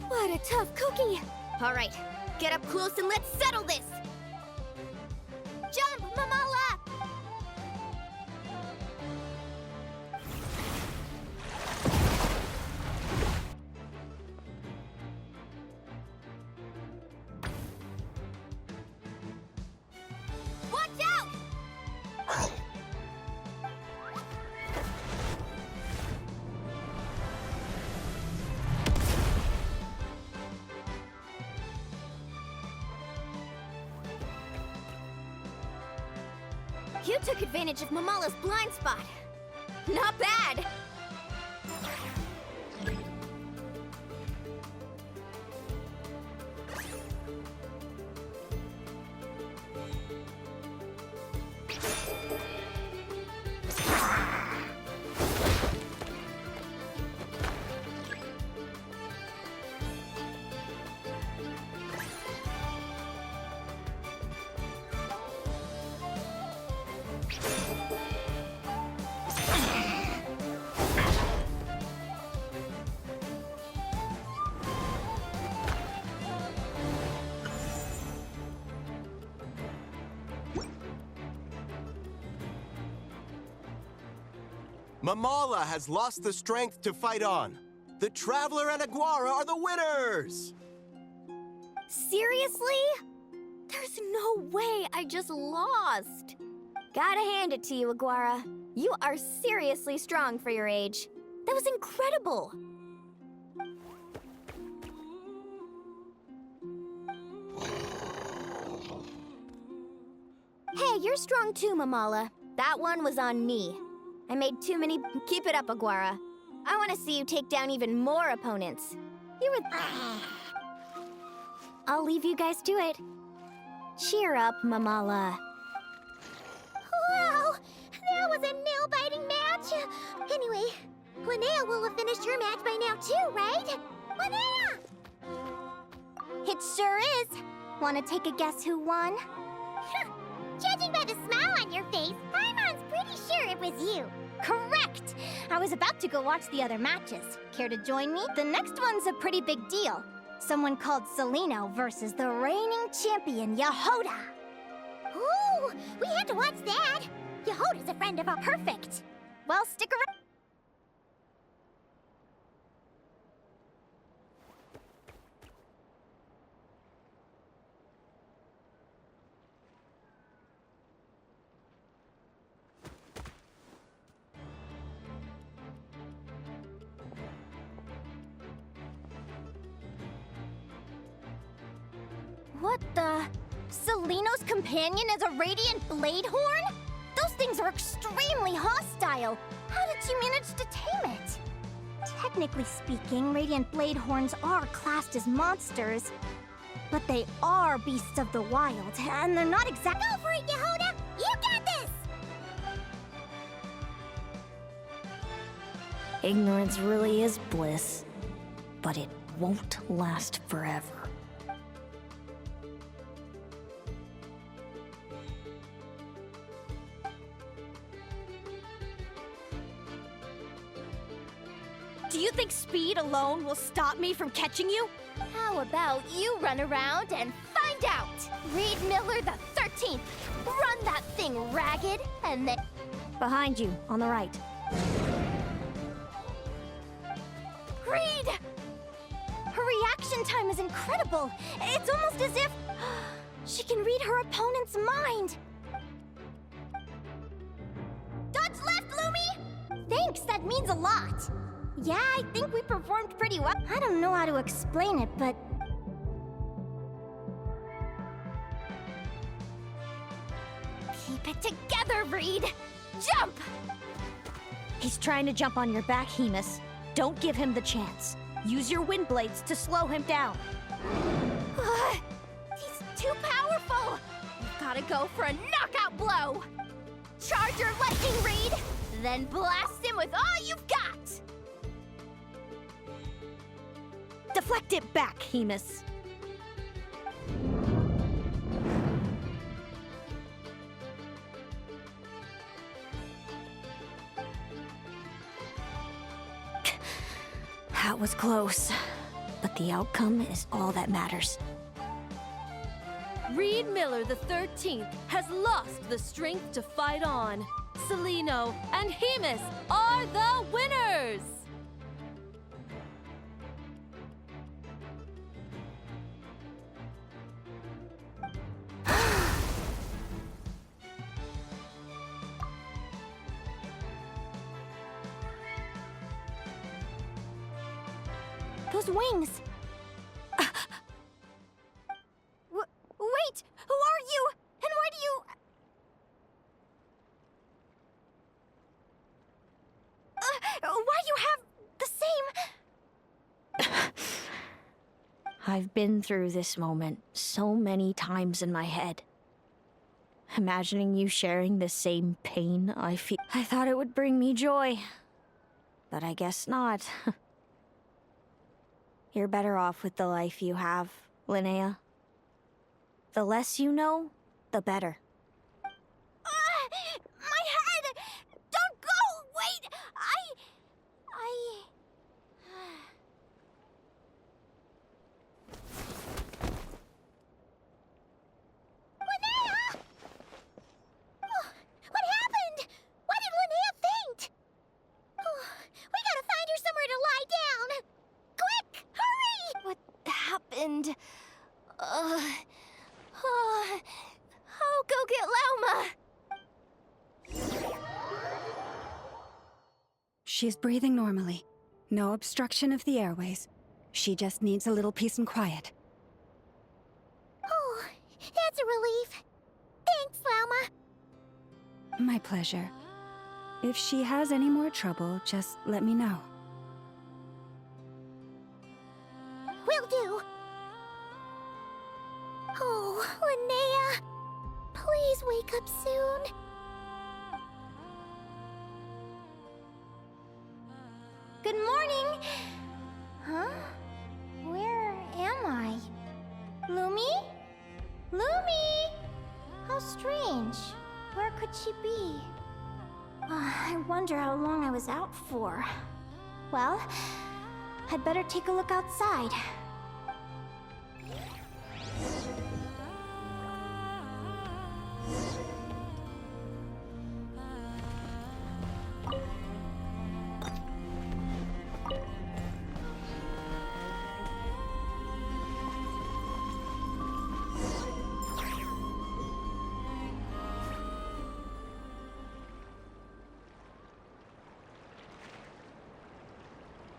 What a tough cookie! All right, get up close and let's settle this! Jump, Mamala! Watch out! You took advantage of Mamala's blind spot. Not bad! Mamala has lost the strength to fight on. The Traveler and Aguara are the winners! Seriously? There's no way I just lost. Gotta hand it to you, Aguara. You are seriously strong for your age. That was incredible. Hey, you're strong too, Mamala. That one was on me. I made too many. Keep it up, Aguara. I want to see you take down even more opponents. You were. I'll leave you guys to it. Cheer up, Mamala. Wow, that was a nail-biting match. Anyway, Linnea will have finished her match by now too, right? Linnea! It sure is. Want to take a guess who won? Judging by the smile on your face, Paimon's pretty sure it was you. Correct! I was about to go watch the other matches. Care to join me? The next one's a pretty big deal. Someone called Celino versus the reigning champion, Yehoda. Ooh, we had to watch that. Yehoda's a friend of ours. Perfect. Well, stick around. What the? Celino's companion is a radiant blade horn? Those things are extremely hostile. How did you manage to tame it? Technically speaking, radiant blade horns are classed as monsters, but they are beasts of the wild, and they're not exactly. Go for it, Yehoda! You got this! Ignorance really is bliss, but it won't last forever. Do you think speed alone will stop me from catching you? How about you run around and find out? Reed Miller the 13th. Run that thing ragged, and then... Behind you, on the right. Reed! Her reaction time is incredible. It's almost as if she can read her opponent's mind. Dodge left, Lumi! Thanks, that means a lot. Yeah, I think we performed pretty well. I don't know how to explain it, but... Keep it together, Reed! Jump! He's trying to jump on your back, Hemus. Don't give him the chance. Use your wind blades to slow him down. He's too powerful! We've gotta go for a knockout blow! Charge your lightning, Reed! Then blast him with all you've got! Deflect it back, Hemus. That was close, but the outcome is all that matters. Reed Miller the 13th has lost the strength to fight on. Celino and Hemus are the winners! Those wings! Wait! Who are you? And why do you... why do you have the same... I've been through this moment so many times in my head. Imagining you sharing the same pain I feel. I thought it would bring me joy, but I guess not. You're better off with the life you have, Linnea. The less you know, the better. My head! Don't go! Wait! Linnea! Oh, what happened? Why did Linnea faint? Oh, we gotta find her somewhere to lie down! Quick! Hurry! What happened? I'll go get Lauma! She's breathing normally. No obstruction of the airways. She just needs a little peace and quiet. Oh, that's a relief. Thanks, Lauma. My pleasure. If she has any more trouble, just let me know. Will do. Oh, Linnea. Please wake up soon. Good morning! Huh? Where am I? Lumi? Lumi! How strange. Where could she be? I wonder how long I was out for. Well, I'd better take a look outside.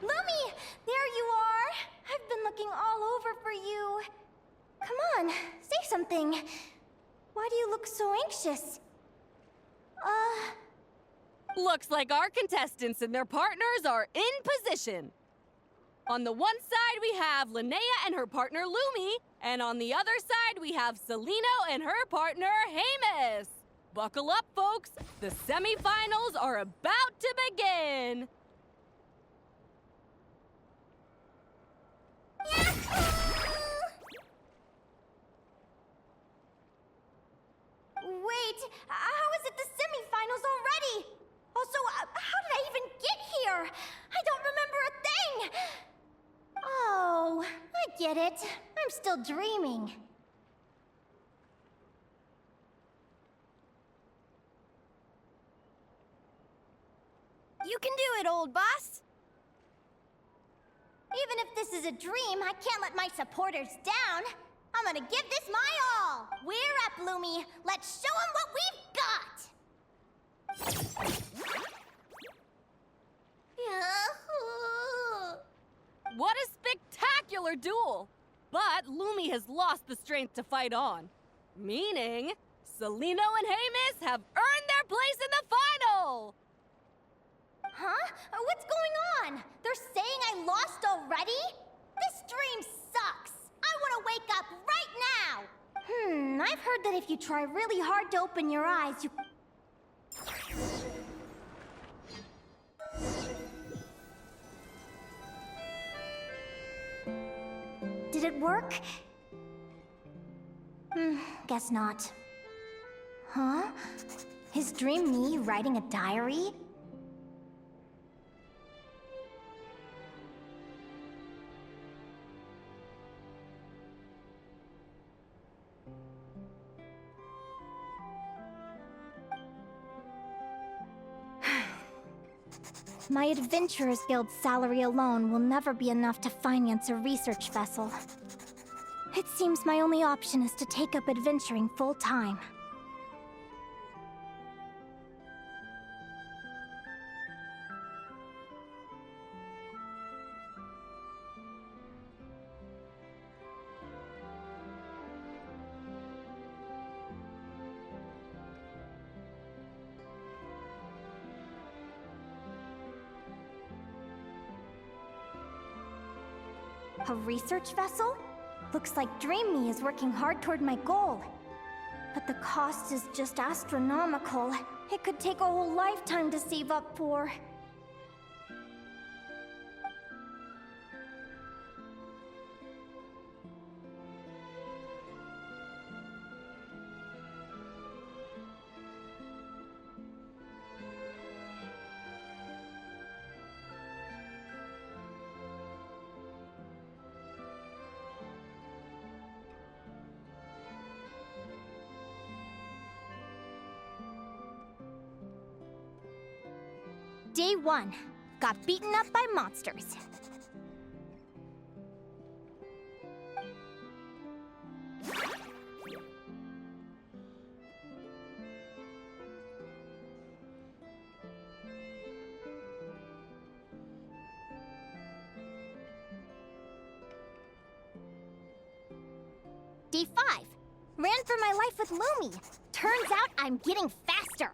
Lumi! There you are! I've been looking all over for you. Come on, say something. Why do you look so anxious? Looks like our contestants and their partners are in position. On the one side, we have Linnea and her partner Lumi, and on the other side, we have Celino and her partner Hemus. Buckle up, folks. The semifinals are about to begin. Wait, how is it the semifinals already? Also, how did I even get here? I don't remember a thing! Oh, I get it. I'm still dreaming. You can do it, old boss! Even if this is a dream, I can't let my supporters down. I'm gonna give this my all. We're up, Lumi. Let's show them what we've got. What a spectacular duel! But Lumi has lost the strength to fight on. Meaning, Celino and Hemus have earned their place in the final! Huh? What's going on? They're saying I lost already? This dream sucks. I want to wake up right now. I've heard that if you try really hard to open your eyes, you... it work? Guess not. Huh? Is Dream me writing a diary? My Adventurers Guild salary alone will never be enough to finance a research vessel. It seems my only option is to take up adventuring full-time. A research vessel? Looks like Dream Me is working hard toward my goal. But the cost is just astronomical. It could take a whole lifetime to save up for. Day 1. Got beaten up by monsters. Day 5. Ran for my life with Lumi. Turns out I'm getting faster.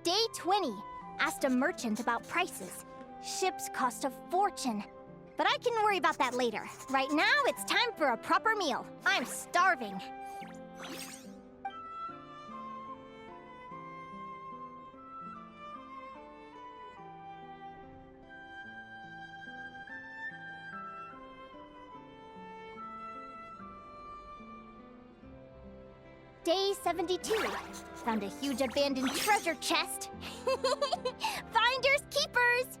Day 20. Asked a merchant about prices. Ships cost a fortune. But I can worry about that later. Right now, it's time for a proper meal. I'm starving. Day 72. Found a huge abandoned treasure chest. Finders keepers!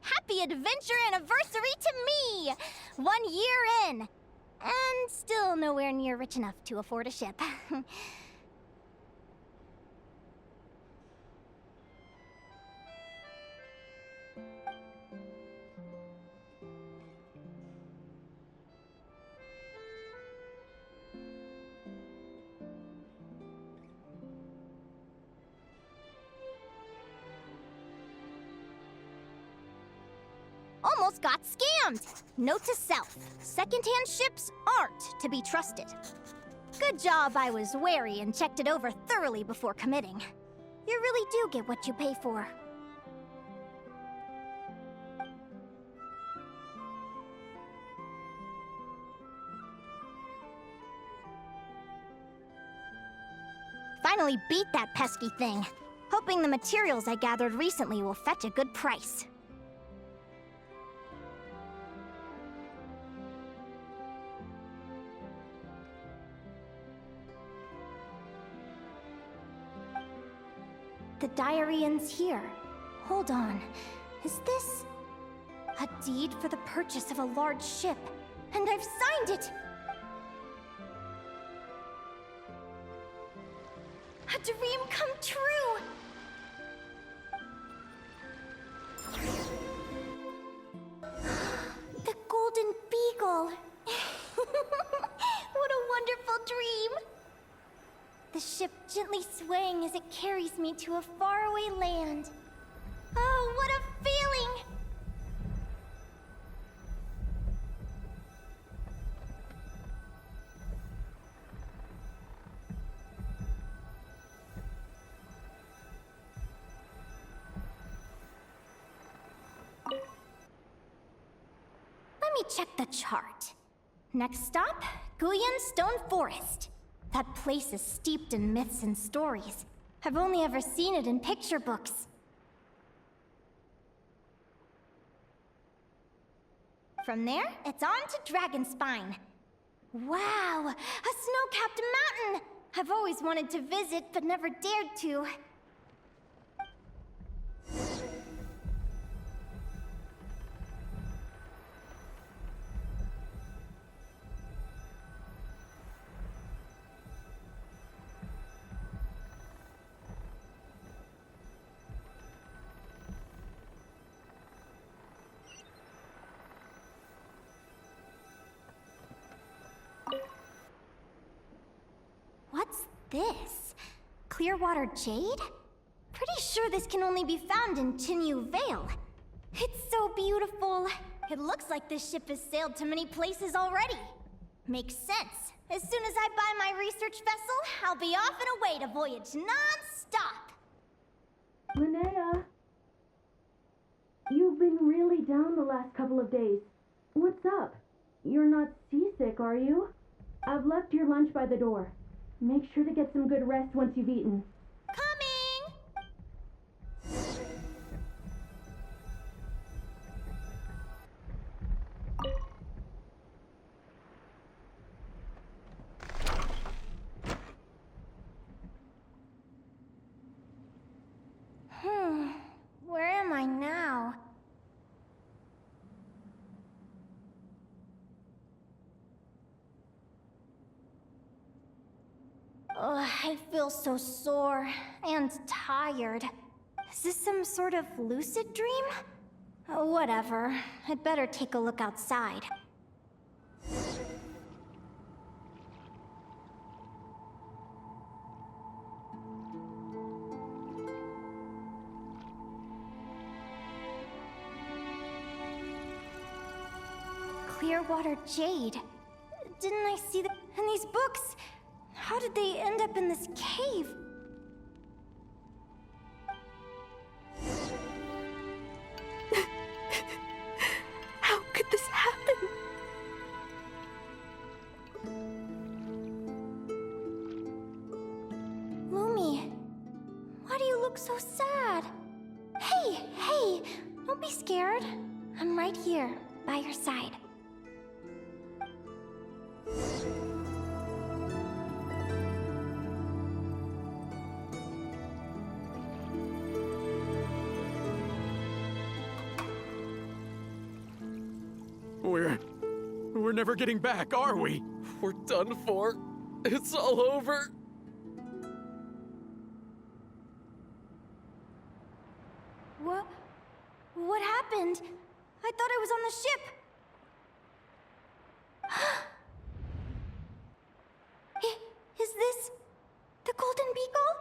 Happy adventure anniversary to me! 1 year in! And still nowhere near rich enough to afford a ship. Almost got scammed! Note to self, secondhand ships aren't to be trusted. Good job I was wary and checked it over thoroughly before committing. You really do get what you pay for. Finally beat that pesky thing. Hoping the materials I gathered recently will fetch a good price. The diary ends here. Hold on. Is this a deed for the purchase of a large ship? And I've signed it! A dream come true! The Golden Beagle! What a wonderful dream! The ship gently swaying as it carries me to a faraway land. Oh, what a feeling! Let me check the chart. Next stop, Guyan Stone Forest. That place is steeped in myths and stories. I've only ever seen it in picture books. From there, it's on to Dragonspine. Wow, a snow-capped mountain! I've always wanted to visit, but never dared to. What's this? Clearwater jade? Pretty sure this can only be found in Chinyu Vale. It's so beautiful. It looks like this ship has sailed to many places already. Makes sense. As soon as I buy my research vessel, I'll be off and away to voyage non-stop. Linnea, you've been really down the last couple of days. What's up? You're not seasick, are you? I've left your lunch by the door. Make sure to get some good rest once you've eaten. Coming! Where am I now? Ugh, I feel so sore and tired. Is this some sort of lucid dream? Whatever. I'd better take a look outside. Clearwater jade. Didn't I see the... And these books... How did they end up in this cave? How could this happen? Lumi, why do you look so sad? Hey, don't be scared. I'm right here, by your side. We're never getting back, are we? We're done for. It's all over. What happened? I thought I was on the ship. Is this the Golden Beagle?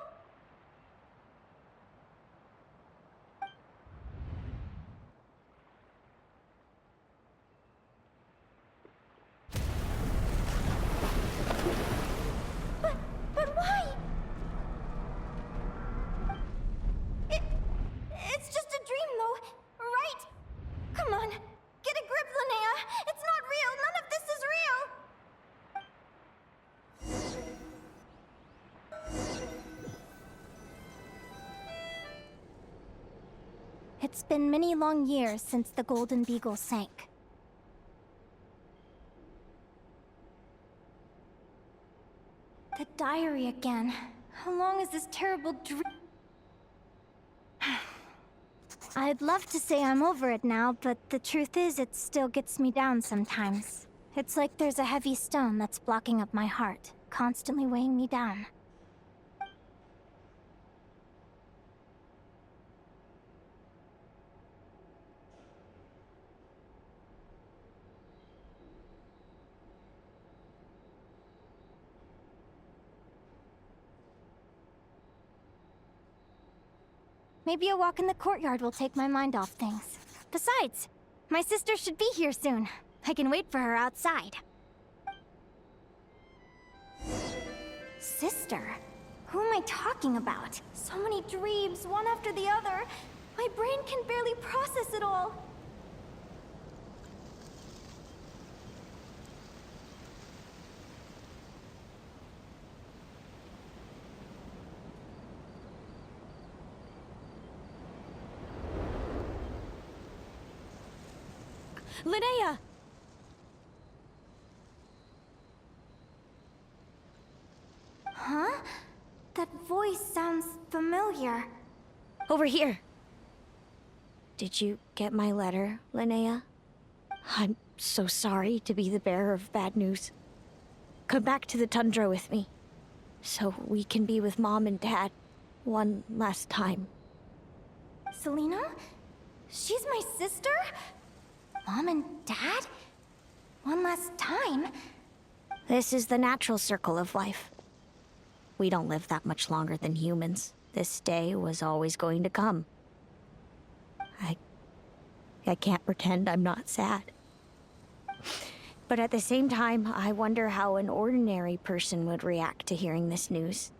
It's been many long years since the Golden Beagle sank. The diary again. How long is this terrible dream? I'd love to say I'm over it now, but the truth is it still gets me down sometimes. It's like there's a heavy stone that's blocking up my heart, constantly weighing me down. Maybe a walk in the courtyard will take my mind off things. Besides, my sister should be here soon. I can wait for her outside. Sister? Who am I talking about? So many dreams, one after the other. My brain can barely process it all. Linnea! Huh? That voice sounds familiar. Over here! Did you get my letter, Linnea? I'm so sorry to be the bearer of bad news. Come back to the tundra with me, so we can be with Mom and Dad one last time. Selena? She's my sister? Mom and Dad? One last time? This is the natural circle of life. We don't live that much longer than humans. This day was always going to come. I can't pretend I'm not sad. But at the same time, I wonder how an ordinary person would react to hearing this news.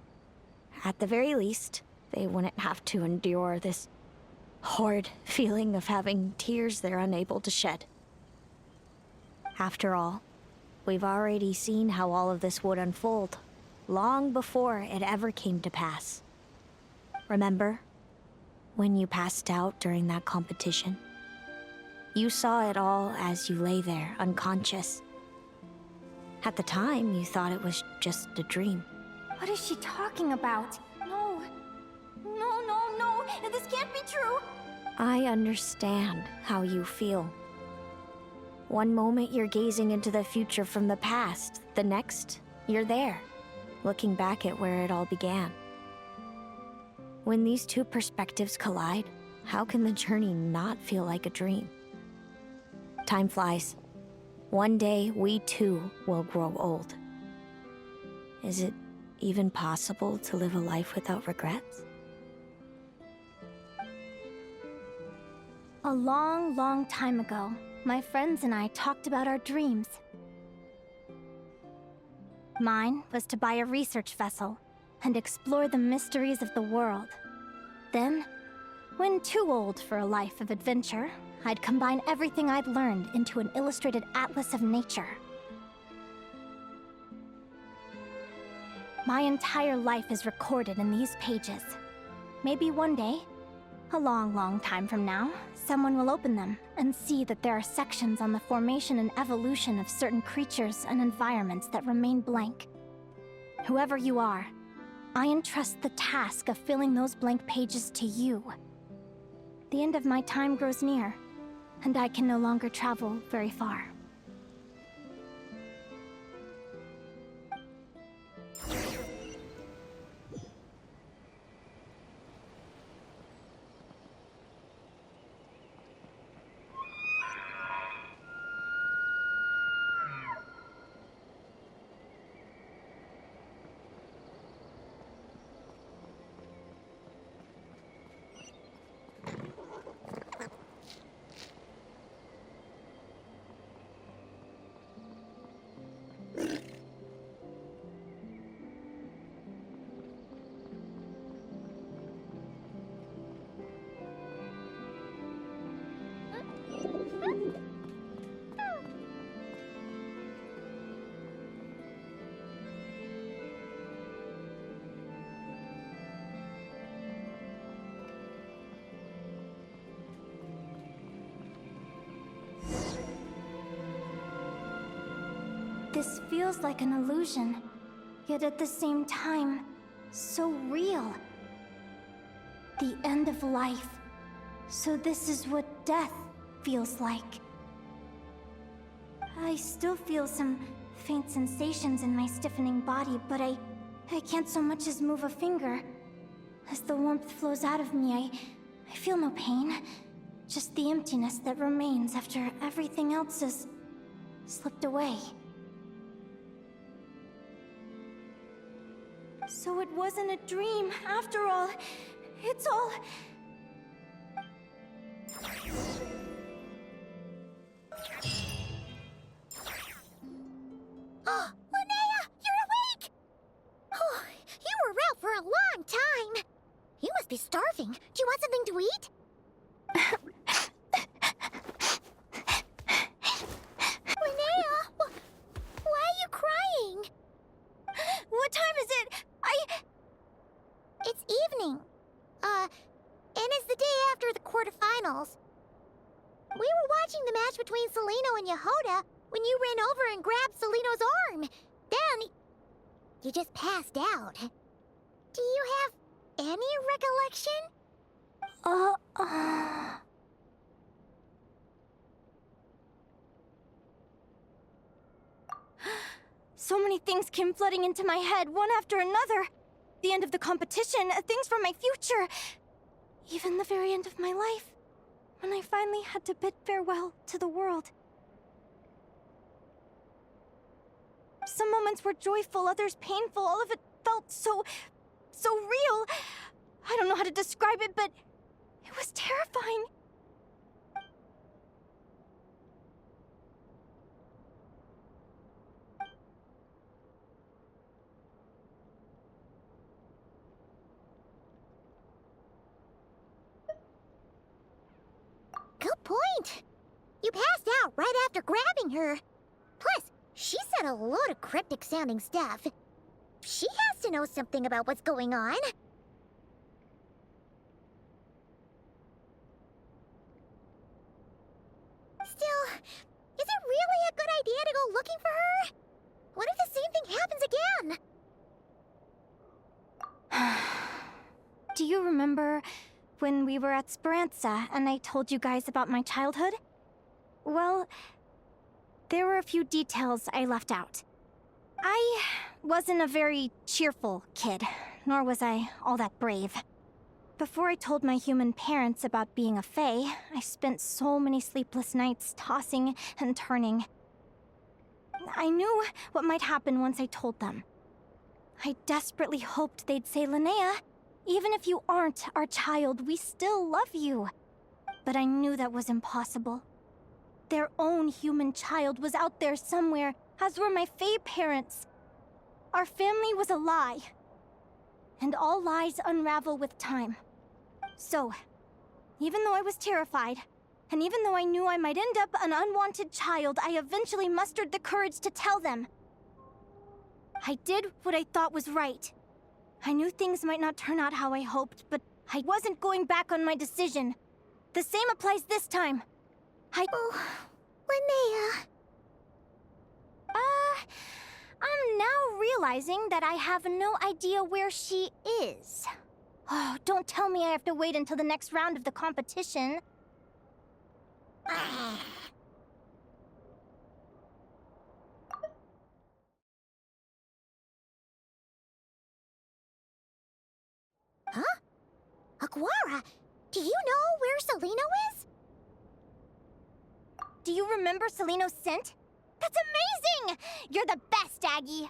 At the very least, they wouldn't have to endure this horrid feeling of having tears they're unable to shed. After all, we've already seen how all of this would unfold, long before it ever came to pass. Remember, when you passed out during that competition? You saw it all as you lay there, unconscious. At the time, you thought it was just a dream. What is she talking about? No. This can't be true. I understand how you feel. One moment you're gazing into the future from the past, the next, you're there, looking back at where it all began. When these two perspectives collide, how can the journey not feel like a dream? Time flies. One day, we too will grow old. Is it even possible to live a life without regrets? A long, long time ago, my friends and I talked about our dreams. Mine was to buy a research vessel and explore the mysteries of the world. Then, when too old for a life of adventure, I'd combine everything I'd learned into an illustrated atlas of nature. My entire life is recorded in these pages. Maybe one day, a long, long time from now, someone will open them and see that there are sections on the formation and evolution of certain creatures and environments that remain blank. Whoever you are, I entrust the task of filling those blank pages to you. The end of my time grows near, and I can no longer travel very far. This feels like an illusion, yet at the same time, so real. The end of life. So this is what death feels like. I still feel some faint sensations in my stiffening body, but I can't so much as move a finger. As the warmth flows out of me, I feel no pain. Just the emptiness that remains after everything else has slipped away. So it wasn't a dream, after all. It's all... Oh, Linnea, you're awake! Oh, you were out for a long time. You must be starving. Do you want something to eat? Linnea, why are you crying? What time is it? It's evening. And it's the day after the quarterfinals. We were watching the match between Celino and Yehoda when you ran over and grabbed Celino's arm. Then, you just passed out. Do you have any recollection? So many things came flooding into my head, one after another. The end of the competition, things from my future. Even the very end of my life, when I finally had to bid farewell to the world. Some moments were joyful, others painful. All of it felt so real. I don't know how to describe it, but it was terrifying. Good point. You passed out right after grabbing her. Plus, she said a load of cryptic-sounding stuff. She has to know something about what's going on. Still, is it really a good idea to go looking for her? What if the same thing happens again? Do you remember when we were at Speranza and I told you guys about my childhood? Well, there were a few details I left out. I wasn't a very cheerful kid, nor was I all that brave. Before I told my human parents about being a fae, I spent so many sleepless nights tossing and turning. I knew what might happen once I told them. I desperately hoped they'd say, "Linnea, even if you aren't our child, we still love you." But I knew that was impossible. Their own human child was out there somewhere, as were my fae parents. Our family was a lie. And all lies unravel with time. So, even though I was terrified, and even though I knew I might end up an unwanted child, I eventually mustered the courage to tell them. I did what I thought was right. I knew things might not turn out how I hoped, but I wasn't going back on my decision. The same applies this time. Oh, Linnea. I'm now realizing that I have no idea where she is. Oh, don't tell me I have to wait until the next round of the competition. Huh? Aguara, do you know where Celino is? Do you remember Celino's scent? That's amazing! You're the best, Aggie!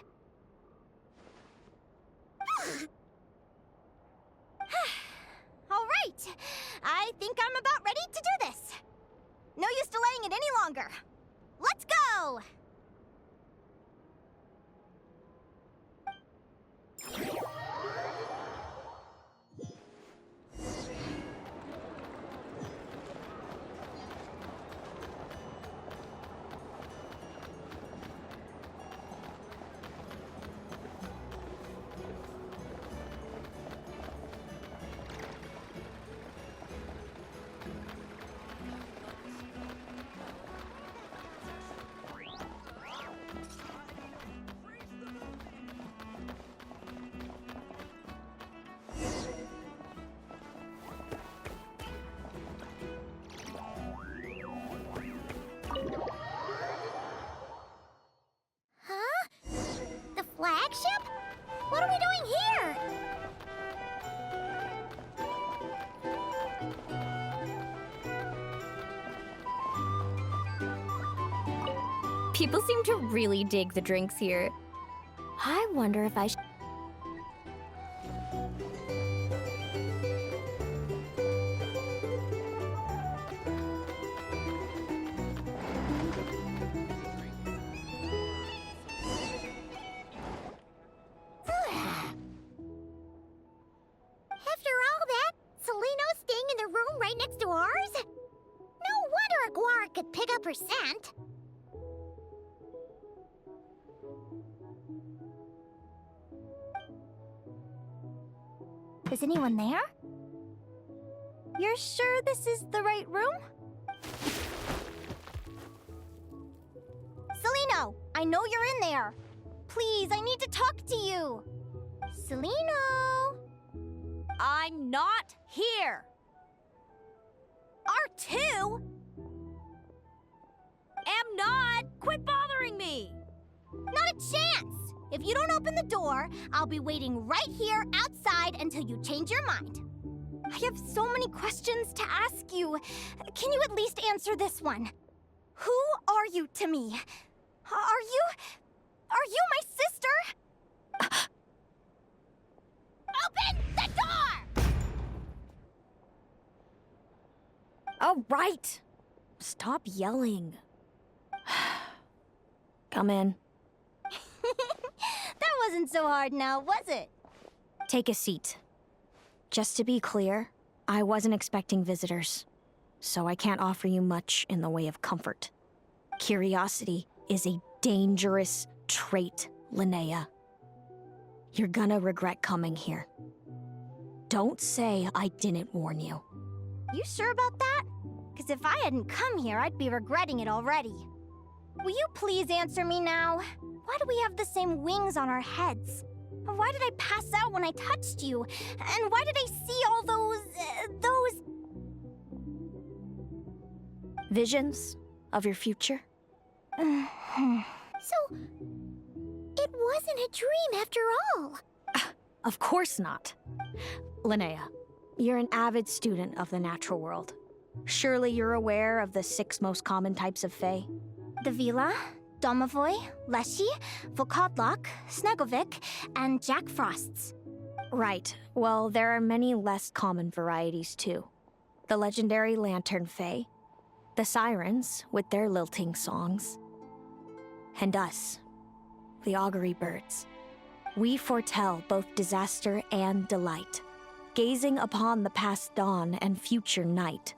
All right, I think I'm about ready to do this. No use delaying it any longer. Let's go! People seem to really dig the drinks here. I wonder if I After all that, Seleno's staying in the room right next to ours? No wonder Aguara could pick up her scent. Is anyone there? You're sure this is the right room? Seleno, I know you're in there. Please, I need to talk to you. Seleno! I'm not here. R2? Am not. Quit bothering me. Not a chance! If you don't open the door, I'll be waiting right here outside until you change your mind. I have so many questions to ask you. Can you at least answer this one? Who are you to me? Are you my sister? Open the door! Oh, right! Stop yelling. Come in. That wasn't so hard now, was it? Take a seat. Just to be clear, I wasn't expecting visitors, so I can't offer you much in the way of comfort. Curiosity is a dangerous trait, Linnea. You're gonna regret coming here. Don't say I didn't warn you. You sure about that? Because if I hadn't come here, I'd be regretting it already. Will you please answer me now? Why do we have the same wings on our heads? Why did I pass out when I touched you? And why did I see all those... Visions of your future? So, it wasn't a dream after all. Of course not. Linnea, you're an avid student of the natural world. Surely you're aware of the 6 most common types of Fae? The Vila, Domovoy, Leshy, Volkodlok, Snegovic, and Jack Frosts. Right. Well, there are many less common varieties, too. The legendary Lantern Fae, the Sirens with their lilting songs, and us, the Augury Birds. We foretell both disaster and delight, gazing upon the past dawn and future night.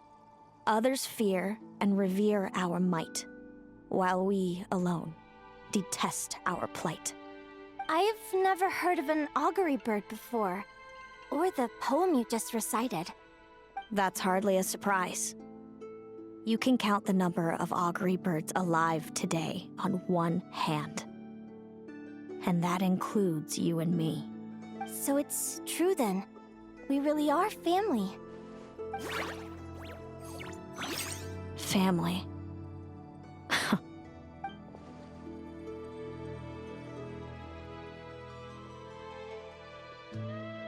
Others fear and revere our might, while we alone detest our plight. I've never heard of an augury bird before, or the poem you just recited. That's hardly a surprise. You can count the number of augury birds alive today on one hand. And that includes you and me. So it's true then. We really are family. Family.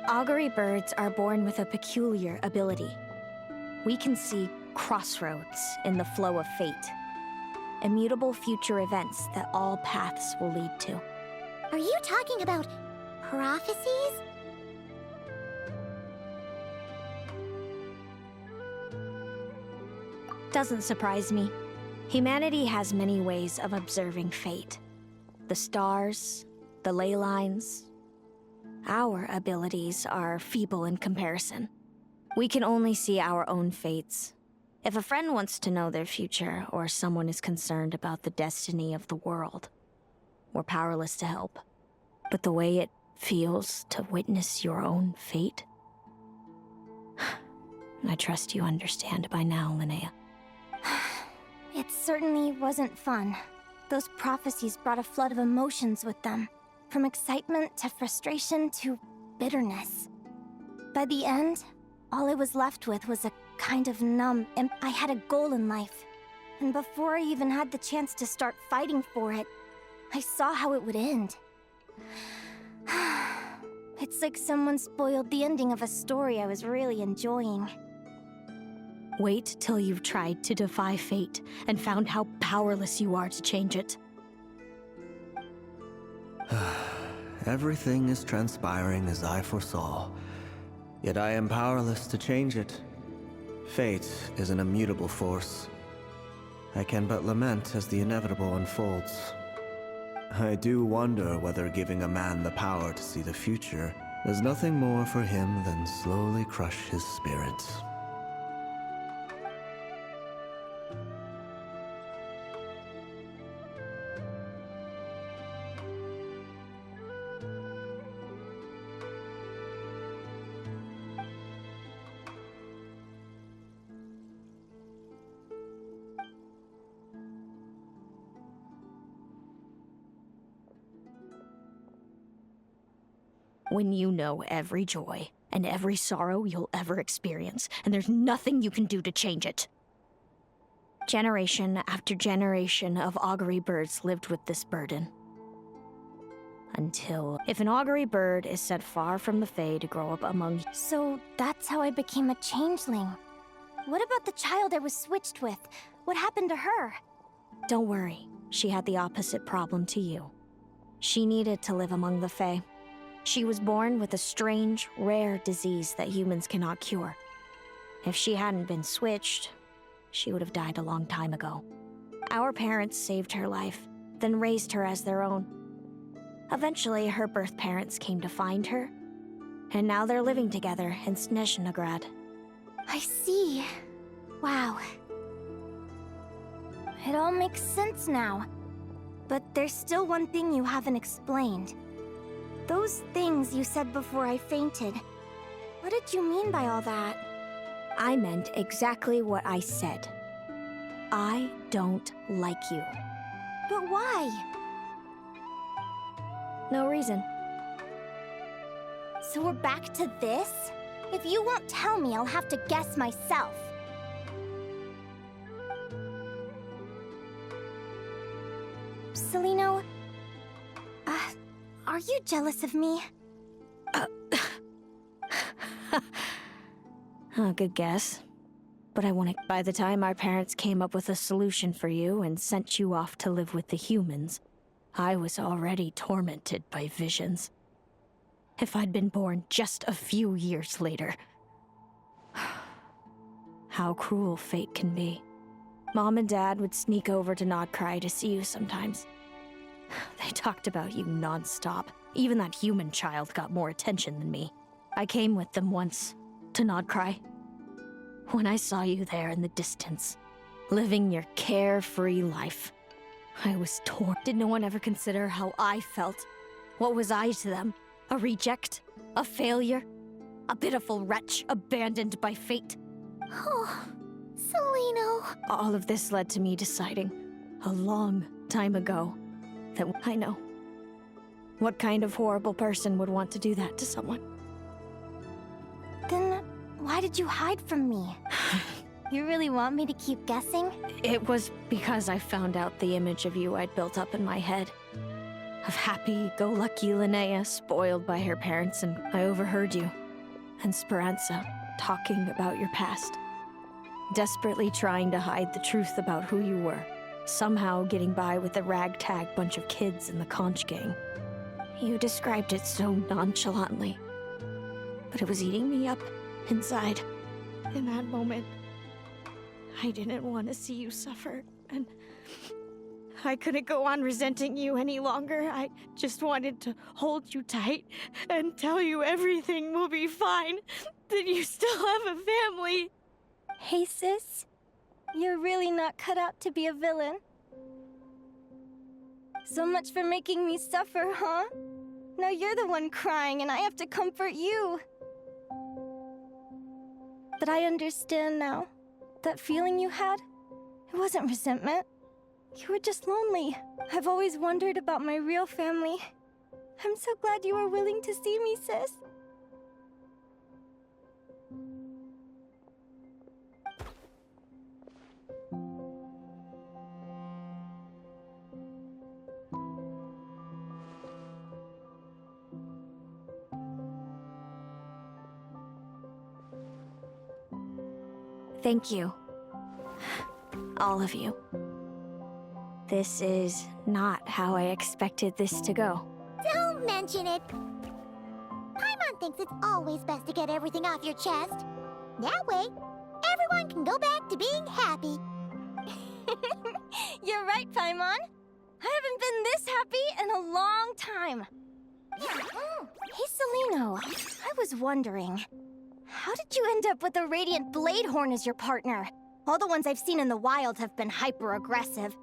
Augury birds are born with a peculiar ability. We can see crossroads in the flow of fate, immutable future events that all paths will lead to. Are you talking about prophecies? Doesn't surprise me. Humanity has many ways of observing fate. The stars, the ley lines. Our abilities are feeble in comparison. We can only see our own fates. If a friend wants to know their future, or someone is concerned about the destiny of the world, we're powerless to help. But the way it feels to witness your own fate, I trust you understand by now, Linnea. It certainly wasn't fun. Those prophecies brought a flood of emotions with them. From excitement to frustration to bitterness. By the end, all I was left with was a kind of numb, and I had a goal in life. And before I even had the chance to start fighting for it, I saw how it would end. It's like someone spoiled the ending of a story I was really enjoying. Wait till you've tried to defy fate and found how powerless you are to change it. Everything is transpiring as I foresaw, yet I am powerless to change it. Fate is an immutable force. I can but lament as the inevitable unfolds. I do wonder whether giving a man the power to see the future does nothing more for him than slowly crush his spirit. When you know every joy and every sorrow you'll ever experience, and there's nothing you can do to change it. Generation after generation of augury birds lived with this burden. Until, if an augury bird is set far from the Fae to grow up among... So that's how I became a changeling. What about the child I was switched with? What happened to her? Don't worry, she had the opposite problem to you. She needed to live among the Fae. She was born with a strange, rare disease that humans cannot cure. If she hadn't been switched, she would have died a long time ago. Our parents saved her life, then raised her as their own. Eventually, her birth parents came to find her, and now they're living together in Snezhnegrad. I see. Wow. It all makes sense now. But there's still one thing you haven't explained. Those things you said before I fainted. What did you mean by all that? I meant exactly what I said. I don't like you. But why? No reason. So we're back to this? If you won't tell me, I'll have to guess myself. Celino, are you jealous of me? Good guess. But I want to... By the time our parents came up with a solution for you and sent you off to live with the humans, I was already tormented by visions. If I'd been born just a few years later... How cruel fate can be. Mom and Dad would sneak over to Nodcry to see you sometimes. They talked about you non-stop. Even that human child got more attention than me. I came with them once, to Nodcry. When I saw you there in the distance, living your carefree life, I was torn. Did no one ever consider how I felt? What was I to them? A reject? A failure? A pitiful wretch abandoned by fate? Oh, Celino. All of this led to me deciding, a long time ago, that I know. What kind of horrible person would want to do that to someone? Then why did you hide from me? You really want me to keep guessing? It was because I found out the image of you I'd built up in my head. Of happy-go-lucky Linnea spoiled by her parents, and I overheard you and Speranza talking about your past. Desperately trying to hide the truth about who you were. Somehow getting by with a ragtag bunch of kids in the conch gang. You described it so nonchalantly, but it was eating me up inside. In that moment, I didn't want to see you suffer, and I couldn't go on resenting you any longer. I just wanted to hold you tight and tell you everything will be fine, that you still have a family. Hey, sis. You're really not cut out to be a villain. So much for making me suffer, huh? Now you're the one crying and I have to comfort you. But I understand now. That feeling you had, it wasn't resentment. You were just lonely. I've always wondered about my real family. I'm so glad you were willing to see me, sis. Thank you. All of you. This is not how I expected this to go. Don't mention it. Paimon thinks it's always best to get everything off your chest. That way, everyone can go back to being happy. You're right, Paimon. I haven't been this happy in a long time. Hey, Celino, I was wondering, how did you end up with a Radiant Bladehorn as your partner? All the ones I've seen in the wild have been hyper-aggressive.